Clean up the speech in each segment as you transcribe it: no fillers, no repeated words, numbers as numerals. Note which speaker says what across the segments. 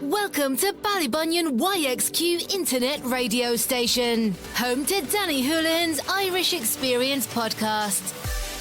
Speaker 1: Welcome to Ballybunion YXQ Internet Radio Station, home to Danny Houlihan's Irish Experience podcast.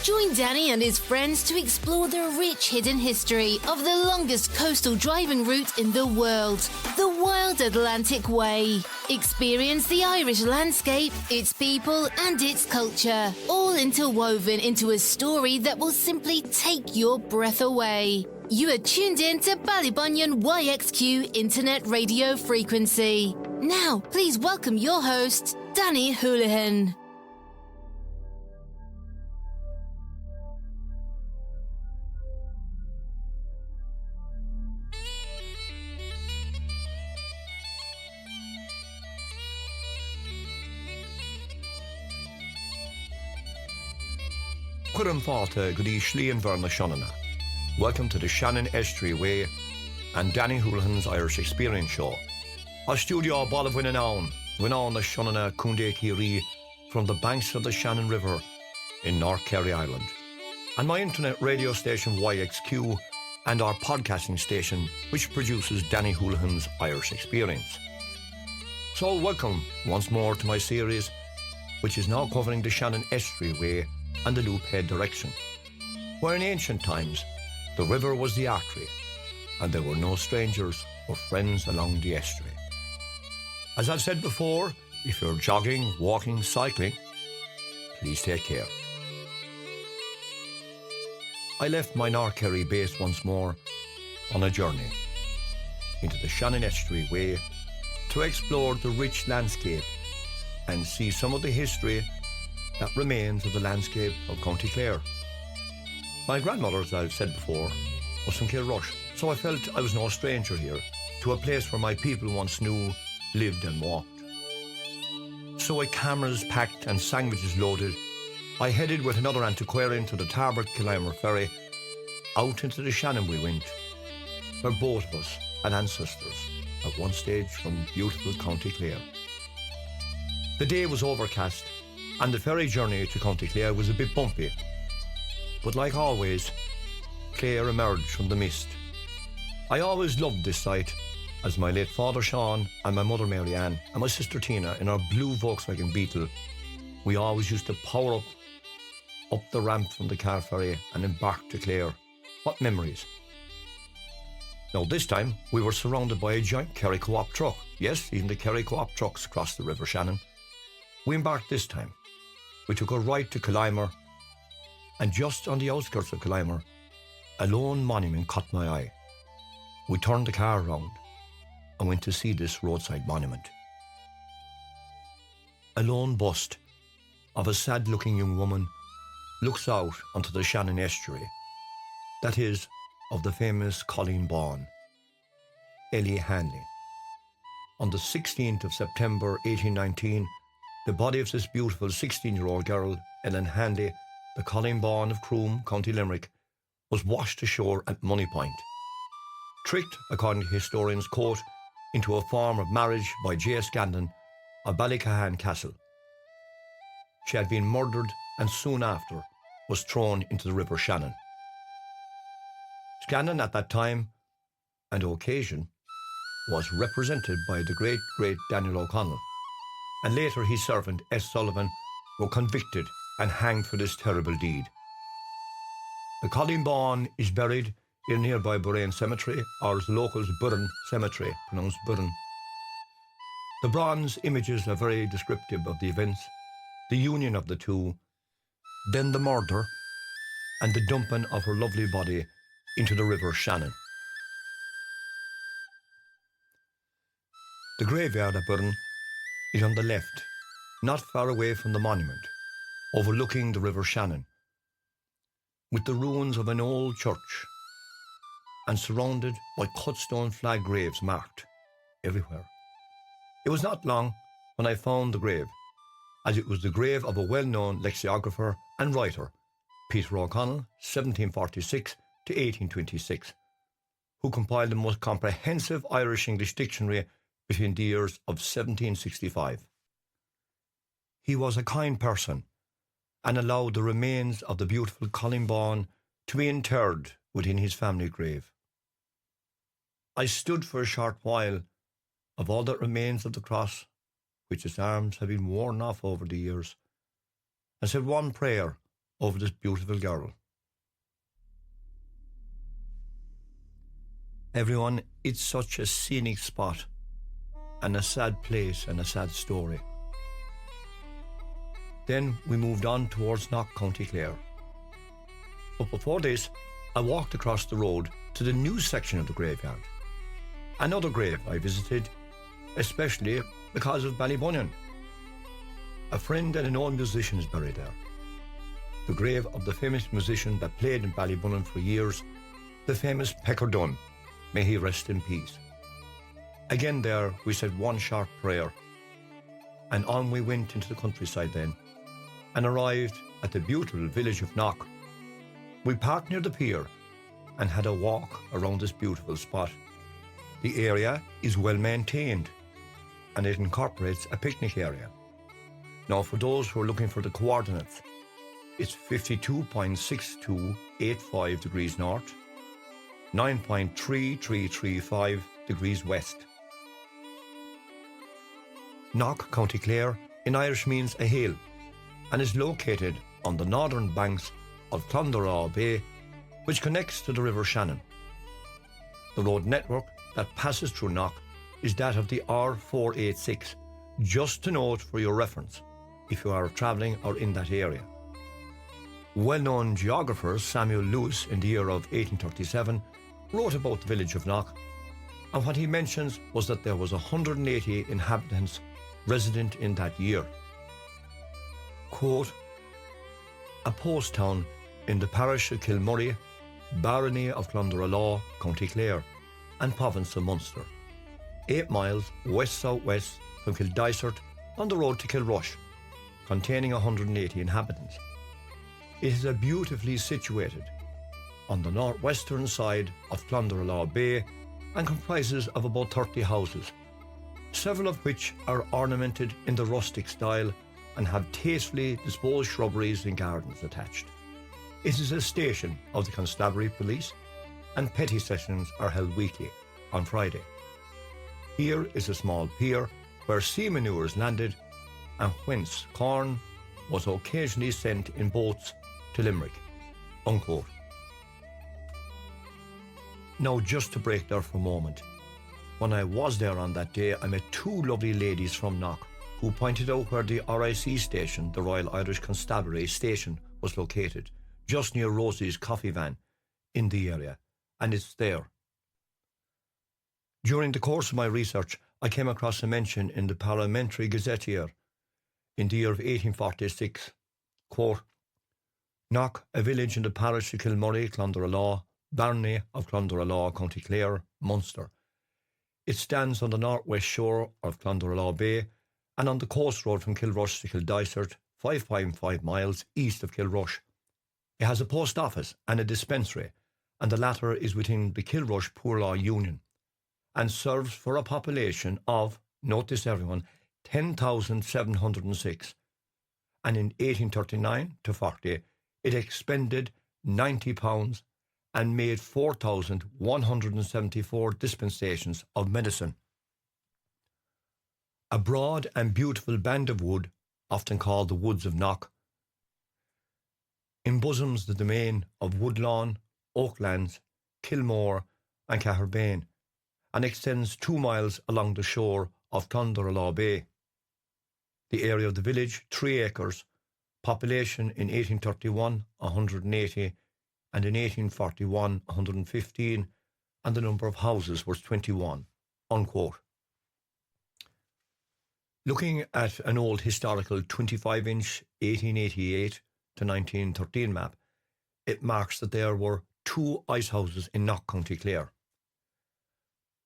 Speaker 1: Join Danny and his friends to explore the rich hidden history of the longest coastal driving route in the world, the Wild Atlantic Way. Experience the Irish landscape, its people and its culture, all interwoven into a story that will simply take your breath away. You are tuned in to Ballybunion YXQ Internet Radio Frequency. Now, please welcome your host, Danny Houlihan.
Speaker 2: Cuireann fáilte go dtí slíon bhar Shannon. Welcome to the Shannon Estuaruy Way and Danny Houlihan's Irish Experience Show. Our studio Ballybunion now na Shannon Cúnda Círí from the banks of the Shannon River in Knock County Ireland. And my internet radio station YXQ and our podcasting station which produces Danny Houlihan's Irish Experience. So welcome once more to my series which is now covering the Shannon Estuaruy Way and the Loop Head direction, where in ancient times the river was the artery and there were no strangers or friends along the estuary. As I've said before, if you're jogging, walking, cycling, please take care. I left my Knock County base once more on a journey into the Shannon Estuaruy Way to explore the rich landscape and see some of the history that remains of the landscape of County Clare. My grandmother, as I've said before, was from Kilrush, so I felt I was no stranger here to a place where my people once knew, lived and walked. So with cameras packed and sandwiches loaded, I headed with another antiquarian to the Tarbert-Killimer ferry. Out into the Shannon we went, where both of us had ancestors at one stage from beautiful County Clare. The day was overcast and the ferry journey to County Clare was a bit bumpy. But like always, Clare emerged from the mist. I always loved this sight, as my late father Sean and my mother Mary Ann and my sister Tina in our blue Volkswagen Beetle, we always used to power up the ramp from the car ferry and embark to Clare. What memories. Now this time, we were surrounded by a giant Kerry Co-op truck. Yes, even the Kerry Co-op trucks crossed the River Shannon. We embarked this time. We took a right to Killimer, and just on the outskirts of Killimer, a lone monument caught my eye. We turned the car around and went to see this roadside monument. A lone bust of a sad-looking young woman looks out onto the Shannon Estuary, that is, of the famous Colleen Bawn, Ellie Hanley. On the 16th of September 1819, the body of this beautiful 16-year-old girl, Ellen Hanley, the Colleen Bawn of Croom, County Limerick, was washed ashore at Moneypoint. Tricked, according to historians, quote, into a form of marriage by J. Scandon of Ballycahan Castle. She had been murdered and soon after was thrown into the River Shannon. Scandon at that time and occasion was represented by the great Daniel O'Connell, and later his servant S. Sullivan were convicted and hanged for this terrible deed. The Colleen Bawn is buried in nearby Burrane Cemetery, or as the locals Burrane Cemetery, pronounced Burrane. The bronze images are very descriptive of the events, the union of the two, then the murder and the dumping of her lovely body into the River Shannon. The graveyard at Burrane is on the left, not far away from the monument, overlooking the River Shannon, with the ruins of an old church and surrounded by cut-stone flag graves marked everywhere. It was not long when I found the grave, as it was the grave of a well-known lexicographer and writer, Peter O'Connell, 1746 to 1826, who compiled the most comprehensive Irish-English dictionary between the years of 1765. He was a kind person and allowed the remains of the beautiful Colleen Bawn to be interred within his family grave. I stood for a short while of all that remains of the cross, which its arms have been worn off over the years, and said one prayer over this beautiful girl. Everyone, it's such a scenic spot, and a sad place and a sad story. Then we moved on towards Knock County Clare. But before this, I walked across the road to the new section of the graveyard. Another grave I visited, especially because of Ballybunion. A friend and an old musician is buried there. The grave of the famous musician that played in Ballybunion for years, the famous Pecker Dunn. May he rest in peace. Again there we said one short prayer, and on we went into the countryside then, and arrived at the beautiful village of Knock. We parked near the pier and had a walk around this beautiful spot. The area is well maintained and it incorporates a picnic area. Now for those who are looking for the coordinates, it's 52.6285 degrees north, 9.3335 degrees west. Knock County Clare in Irish means a hill and is located on the northern banks of Clondalkin Bay, which connects to the River Shannon. The road network that passes through Knock is that of the R486, just to note for your reference if you are travelling or in that area. Well-known geographer Samuel Lewis in the year of 1837 wrote about the village of Knock, and what he mentions was that there was 180 inhabitants resident in that year. Quote, a post town in the parish of Kilmurray, barony of Clondalkin, County Clare, and province of Munster, 8 miles west-southwest from Kildysart on the road to Kilrush, containing 180 inhabitants. It is beautifully situated on the northwestern side of Clondalkin Bay and comprises of about 30 houses, several of which are ornamented in the rustic style and have tastefully disposed shrubberies and gardens attached. It is a station of the Constabulary Police, and petty sessions are held weekly on Friday. Here is a small pier where sea manures landed and whence corn was occasionally sent in boats to Limerick. Unquote. Now, just to break there for a moment, when I was there on that day, I met 2 lovely ladies from Knock who pointed out where the RIC station, the Royal Irish Constabulary Station, was located, just near Rosie's Coffee Van in the area, and it's there. During the course of my research, I came across a mention in the Parliamentary Gazetteer in the year of 1846, quote, Knock, a village in the parish of Kilmurray, Clondalkin, barony of Clondalkin, County Clare, Munster. It stands on the northwest shore of Clondalkin Bay and on the coast road from Kilrush to Kildysart, 5.5 miles east of Kilrush. It has a post office and a dispensary, and the latter is within the Kilrush Poor Law Union, and serves for a population of, note this everyone, 10,706. And in 1839 to 40, it expended £90 and made 4,174 dispensations of medicine. A broad and beautiful band of wood, often called the Woods of Knock, embosoms the domain of Woodlawn, Oaklands, Kilmore and Caherbane, and extends 2 miles along the shore of Clondalkin Bay. The area of the village, 3 acres, population in 1831, 180, and in 1841, 115, and the number of houses was 21, unquote. Looking at an old historical 25-inch 1888 to 1913 map, it marks that there were 2 ice houses in Knock County Clare.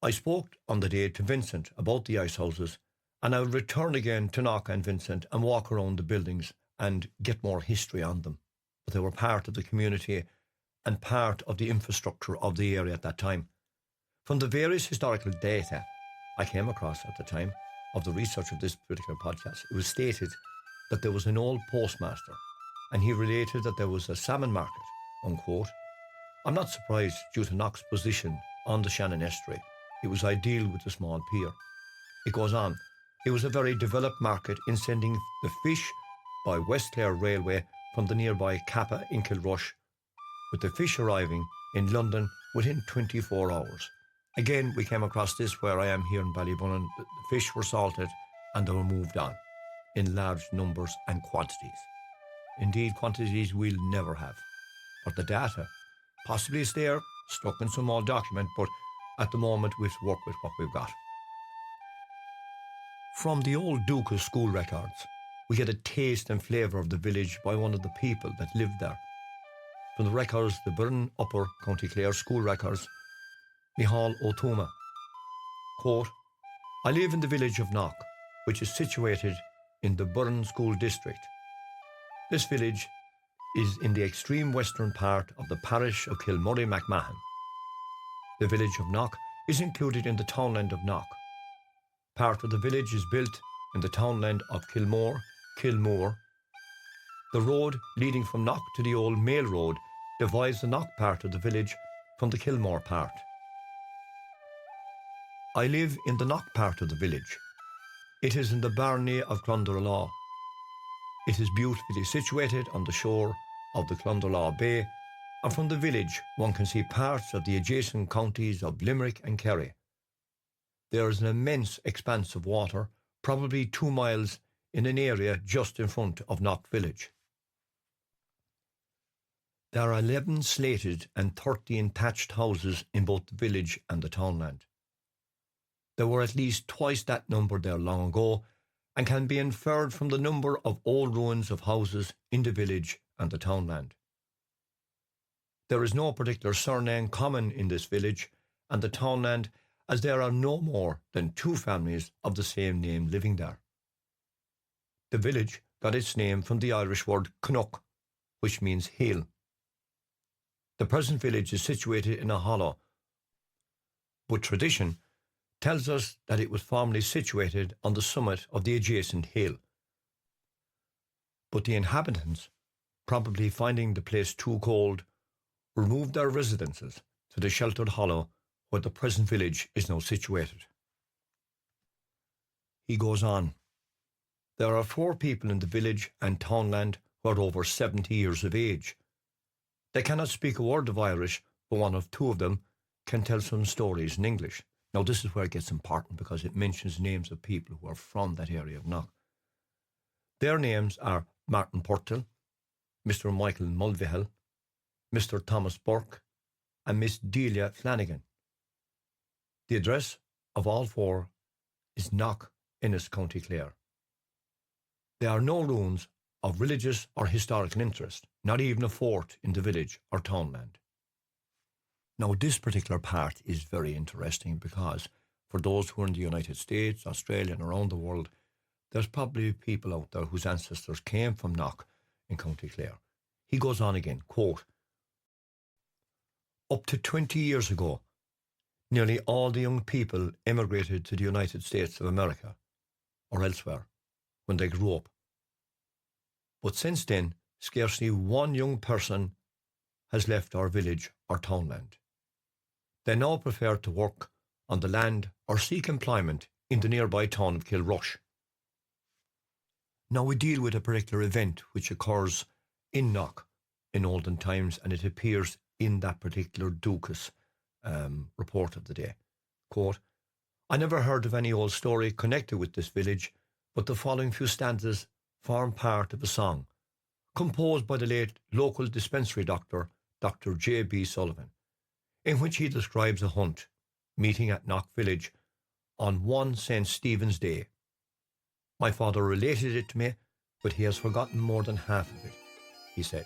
Speaker 2: I spoke on the day to Vincent about the ice houses, and I will return again to Knock and Vincent and walk around the buildings and get more history on them. But they were part of the community and part of the infrastructure of the area at that time. From the various historical data I came across at the time of the research of this particular podcast, it was stated that there was an old postmaster, and he related that there was a salmon market, unquote. I'm not surprised due to Knock's position on the Shannon Estuary, it was ideal with the small pier. It goes on. It was a very developed market in sending the fish by West Clare Railway from the nearby Kappa in Kilrush, with the fish arriving in London within 24 hours. Again, we came across this where I am here in Ballybunnan. The fish were salted and they were moved on in large numbers and quantities. Indeed, quantities we'll never have. But the data, possibly it's there, stuck in some old document, but at the moment we have to work with what we've got. From the old Duca's school records, we get a taste and flavour of the village by one of the people that lived there. From the records, the Burrane Upper County Clare school records, Micheál O'Tuma, quote, I live in the village of Knock, which is situated in the Burrane School District. This village is in the extreme western part of the parish of Kilmurray-Macmahon. The village of Knock is included in the townland of Knock. Part of the village is built in the townland of Kilmore. The road leading from Knock to the old Mail Road divides the Knock part of the village from the Kilmore part. I live in the Knock part of the village. It is in the barony of Clonderlaw. It is beautifully situated on the shore of the Clonderlaw Bay, and from the village one can see parts of the adjacent counties of Limerick and Kerry. There is an immense expanse of water, probably 2 miles, in an area just in front of Knock village. There are 11 slated and 13 thatched houses in both the village and the townland. There were at least twice that number there long ago, and can be inferred from the number of old ruins of houses in the village and the townland. There is no particular surname common in this village and the townland, as there are no more than 2 families of the same name living there. The village got its name from the Irish word Knock, which means hill. The present village is situated in a hollow, but tradition tells us that it was formerly situated on the summit of the adjacent hill. But the inhabitants, probably finding the place too cold, removed their residences to the sheltered hollow where the present village is now situated. He goes on. There are 4 people in the village and townland who are over 70 years of age. They cannot speak a word of Irish, but one of 2 of them can tell some stories in English. Now, this is where it gets important because it mentions names of people who are from that area of Knock. Their names are Martin Purtill, Mr. Michael Mulvihill, Mr. Thomas Burke, and Miss Delia Flanagan. The address of all 4 is Knock, Ennis, County Clare. There are no ruins of religious or historical interest, not even a fort in the village or townland. Now, this particular part is very interesting because for those who are in the United States, Australia and around the world, there's probably people out there whose ancestors came from Knock in County Clare. He goes on again, quote, up to 20 years ago, nearly all the young people emigrated to the United States of America or elsewhere when they grew up. But since then, scarcely one young person has left our village or townland. They now prefer to work on the land or seek employment in the nearby town of Kilrush. Now we deal with a particular event which occurs in Knock in olden times, and it appears in that particular Duca's report of the day. Quote, I never heard of any old story connected with this village, but the following few stanzas form part of a song composed by the late local dispensary doctor, Dr. J.B. Sullivan, in which he describes a hunt meeting at Knock village on one St. Stephen's Day. My father related it to me, but he has forgotten more than half of it, he said.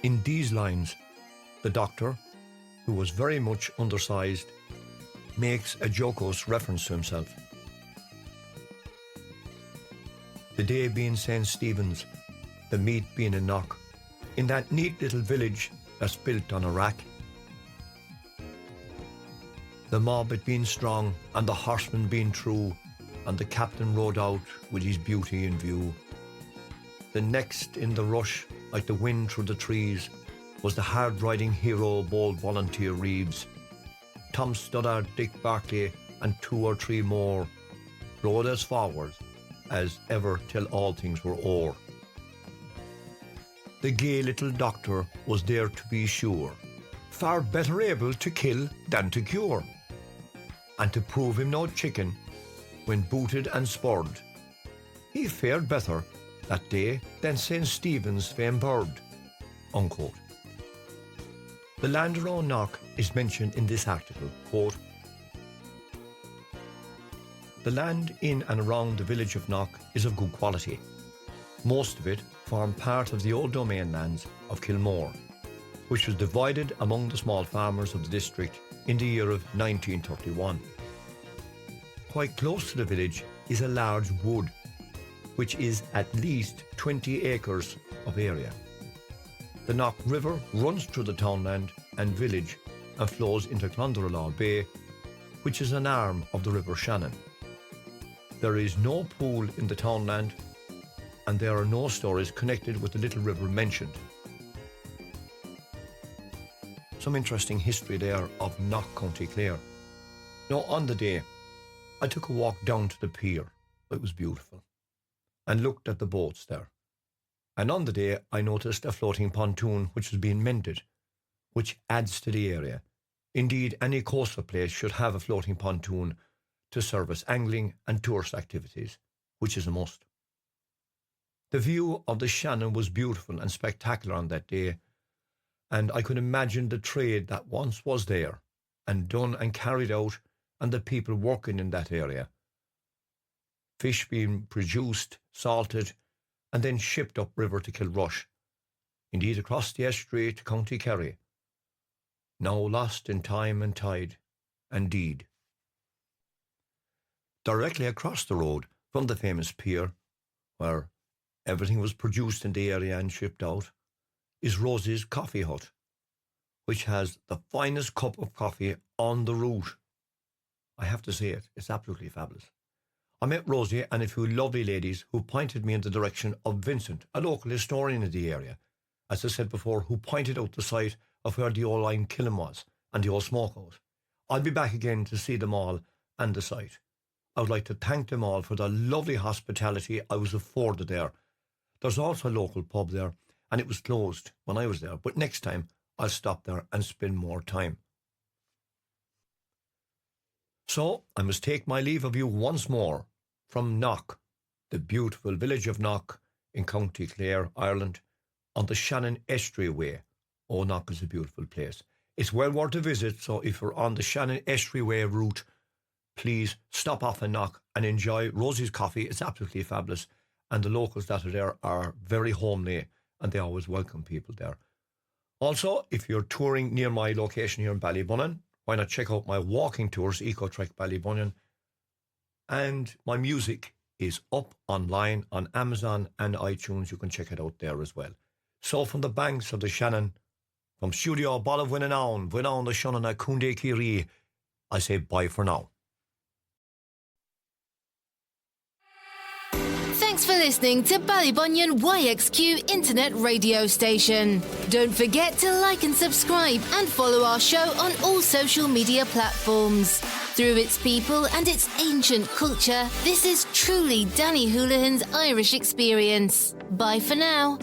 Speaker 2: In these lines, the doctor, who was very much undersized, makes a jocose reference to himself. The day being St. Stephen's, the meet being in Knock, in that neat little village that's built on a rack. The mob it being strong, and the horsemen being true, and the captain rode out with his beauty in view. The next in the rush, like the wind through the trees, was the hard-riding hero, bold volunteer Reeves. Tom Stoddard, Dick Barclay, and 2 or 3 more rode as forward as ever till all things were o'er. The gay little doctor was there to be sure, far better able to kill than to cure, and to prove him no chicken, when booted and spurred, he fared better that day than St. Stephen's famed bird. Unquote. The land around Knock is mentioned in this article, quote, "The land in and around the village of Knock is of good quality. Most of it formed part of the old domain lands of Kilmore, which was divided among the small farmers of the district in the year of 1931. Quite close to the village is a large wood, which is at least 20 acres of area. The Knock River runs through the townland and village and flows into Clonderalaw Bay, which is an arm of the River Shannon. There is no pool in the townland, and there are no stories connected with the little river mentioned." Some interesting history there of Knock County Clare. Now, on the day, I took a walk down to the pier. It was beautiful, and looked at the boats there. And on the day, I noticed a floating pontoon which was being mended, which adds to the area. Indeed, any coastal place should have a floating pontoon to service angling and tourist activities, which is a must. The view of the Shannon was beautiful and spectacular on that day, and I could imagine the trade that once was there, and done and carried out, and the people working in that area. Fish being produced, salted, and then shipped upriver to Kilrush, indeed across the estuary to County Kerry, now lost in time and tide and deed. Directly across the road from the famous pier, where everything was produced in the area and shipped out, is Rosie's Coffee Hut, which has the finest cup of coffee on the route. I have to say it, it's absolutely fabulous. I met Rosie and a few lovely ladies who pointed me in the direction of Vincent, a local historian of the area, as I said before, who pointed out the site of where the old lime kiln was and the old smokehouse. I'll be back again to see them all and the site. I would like to thank them all for the lovely hospitality I was afforded there. There's also a local pub there, and it was closed when I was there, but next time I'll stop there and spend more time. So I must take my leave of you once more from Knock, the beautiful village of Knock in County Clare, Ireland, on the Shannon Estuaruy Way. Oh, Knock is a beautiful place. It's well worth a visit, so if you're on the Shannon Estuaruy Way route, please stop off in Knock and enjoy Rosie's coffee. It's absolutely fabulous, and the locals that are there are very homely, and they always welcome people there. Also, if you're touring near my location here in Ballybunion, why not check out my walking tours, Eco Trek Ballybunion, and my music is up online on Amazon and iTunes. You can check it out there as well. So from the banks of the Shannon, from Studio Ballywunion, Vunan the Shannon at Kunde Kiri, I say bye for now.
Speaker 1: Thanks for listening to Ballybunion YXQ Internet Radio Station. Don't forget to like and subscribe and follow our show on all social media platforms. Through its people and its ancient culture, this is truly Danny Houlihan's Irish experience. Bye for now.